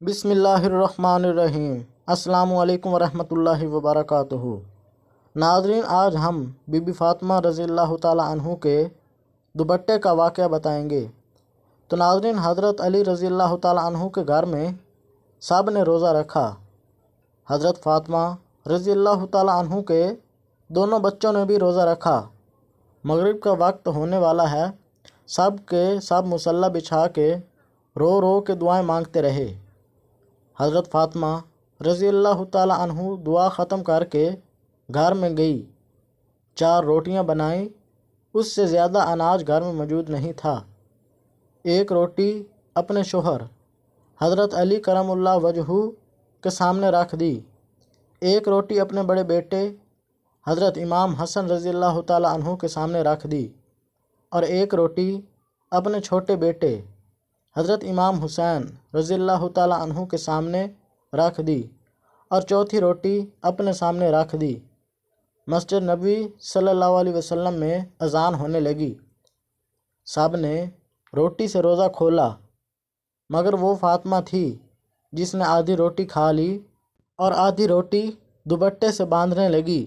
بسم اللہ الرحمن الرحیم۔ السلام علیکم ورحمۃ اللہ وبرکاتہ۔ ناظرین، آج ہم بی بی فاطمہ رضی اللہ تعالیٰ عنہ کے دوپٹے کا واقعہ بتائیں گے۔ تو ناظرین، حضرت علی رضی اللہ تعالیٰ عنہ کے گھر میں سب نے روزہ رکھا۔ حضرت فاطمہ رضی اللہ تعالیٰ عنہ کے دونوں بچوں نے بھی روزہ رکھا۔ مغرب کا وقت ہونے والا ہے، سب کے سب مصلی بچھا کے رو رو کے دعائیں مانگتے رہے۔ حضرت فاطمہ رضی اللہ تعالیٰ عنہ دعا ختم کر کے گھر میں گئی، 4 روٹیاں بنائیں۔ اس سے زیادہ اناج گھر میں موجود نہیں تھا۔ ایک روٹی اپنے شوہر حضرت علی کرم اللہ وجہہ کے سامنے رکھ دی، ایک روٹی اپنے بڑے بیٹے حضرت امام حسن رضی اللہ تعالیٰ عنہ کے سامنے رکھ دی، اور ایک روٹی اپنے چھوٹے بیٹے حضرت امام حسین رضی اللہ تعالیٰ عنہ کے سامنے رکھ دی، اور چوتھی روٹی اپنے سامنے رکھ دی۔ مسجد نبوی صلی اللہ علیہ وسلم میں اذان ہونے لگی۔ سب نے روٹی سے روزہ کھولا، مگر وہ فاطمہ تھی جس نے آدھی روٹی کھا لی اور آدھی روٹی دوپٹے سے باندھنے لگی۔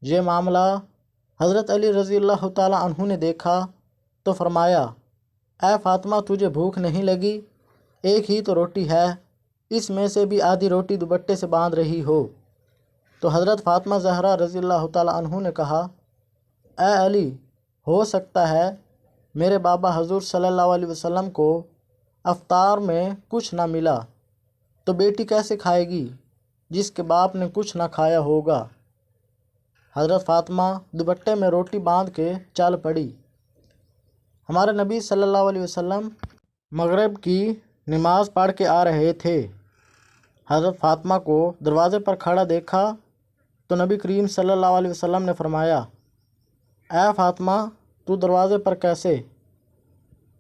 یہ معاملہ حضرت علی رضی اللہ تعالیٰ عنہ نے دیکھا تو فرمایا، اے فاطمہ، تجھے بھوک نہیں لگی؟ ایک ہی تو روٹی ہے، اس میں سے بھی آدھی روٹی دوپٹے سے باندھ رہی ہو۔ تو حضرت فاطمہ زہرا رضی اللہ تعالیٰ عنہ نے کہا، اے علی، ہو سکتا ہے میرے بابا حضور صلی اللہ علیہ وسلم کو افطار میں کچھ نہ ملا، تو بیٹی کیسے کھائے گی جس کے باپ نے کچھ نہ کھایا ہوگا؟ حضرت فاطمہ دوپٹے میں روٹی باندھ کے چل پڑی۔ ہمارے نبی صلی اللہ علیہ وسلم مغرب کی نماز پڑھ کے آ رہے تھے۔ حضرت فاطمہ کو دروازے پر کھڑا دیکھا تو نبی کریم صلی اللہ علیہ وسلم نے فرمایا، اے فاطمہ، تو دروازے پر کیسے؟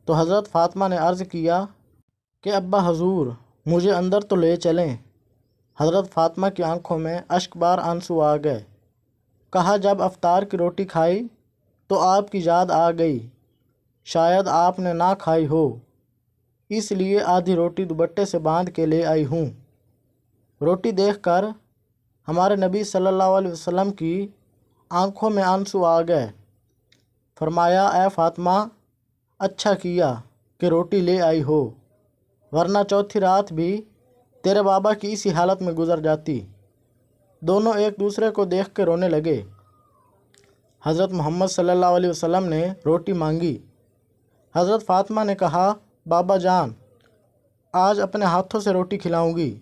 تو حضرت فاطمہ نے عرض کیا کہ ابا حضور، مجھے اندر تو لے چلیں۔ حضرت فاطمہ کی آنکھوں میں اشک بار آنسو آ گئے۔ کہا، جب افطار کی روٹی کھائی تو آپ کی یاد آ گئی، شاید آپ نے نہ کھائی ہو، اس لیے آدھی روٹی دوپٹے سے باندھ کے لے آئی ہوں۔ روٹی دیکھ کر ہمارے نبی صلی اللہ علیہ وسلم کی آنکھوں میں آنسو آ گئے۔ فرمایا، اے فاطمہ، اچھا کیا کہ روٹی لے آئی ہو، ورنہ چوتھی رات بھی تیرے بابا کی اسی حالت میں گزر جاتی۔ دونوں ایک دوسرے کو دیکھ کے رونے لگے۔ حضرت محمد صلی اللہ علیہ وسلم نے روٹی مانگی۔ حضرت فاطمہ نے کہا، بابا جان، آج اپنے ہاتھوں سے روٹی کھلاؤں گی۔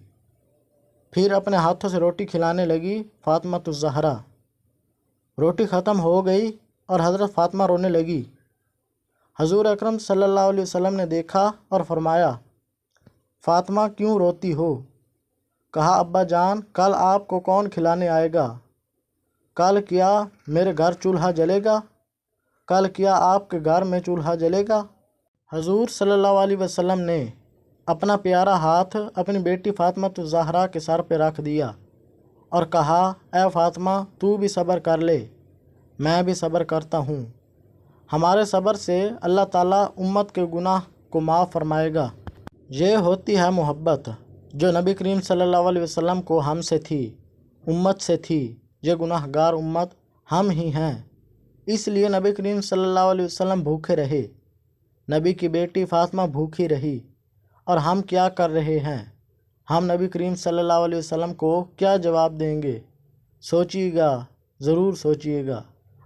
پھر اپنے ہاتھوں سے روٹی کھلانے لگی فاطمہ الزہرا۔ روٹی ختم ہو گئی اور حضرت فاطمہ رونے لگی۔ حضور اکرم صلی اللہ علیہ وسلم نے دیکھا اور فرمایا، فاطمہ کیوں روتی ہو؟ کہا، ابا جان، کل آپ کو کون کھلانے آئے گا؟ کل کیا میرے گھر چولہا جلے گا؟ کل کیا آپ کے گھر میں چولہا جلے گا؟ حضور صلی اللہ علیہ وسلم نے اپنا پیارا ہاتھ اپنی بیٹی فاطمہ الزہرا کے سر پہ رکھ دیا اور کہا، اے فاطمہ، تو بھی صبر کر لے، میں بھی صبر کرتا ہوں۔ ہمارے صبر سے اللہ تعالیٰ امت کے گناہ کو معاف فرمائے گا۔ یہ ہوتی ہے محبت جو نبی کریم صلی اللہ علیہ وسلم کو ہم سے تھی، امت سے تھی۔ یہ گناہ گار امت ہم ہی ہیں، اس لیے نبی کریم صلی اللہ علیہ وسلم بھوکے رہے، نبی کی بیٹی فاطمہ بھوکی رہی، اور ہم کیا کر رہے ہیں؟ ہم نبی کریم صلی اللہ علیہ وسلم کو کیا جواب دیں گے؟ سوچیے گا، ضرور سوچیے گا۔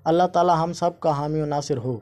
اللہ تعالی ہم سب کا حامی و ناصر ہو۔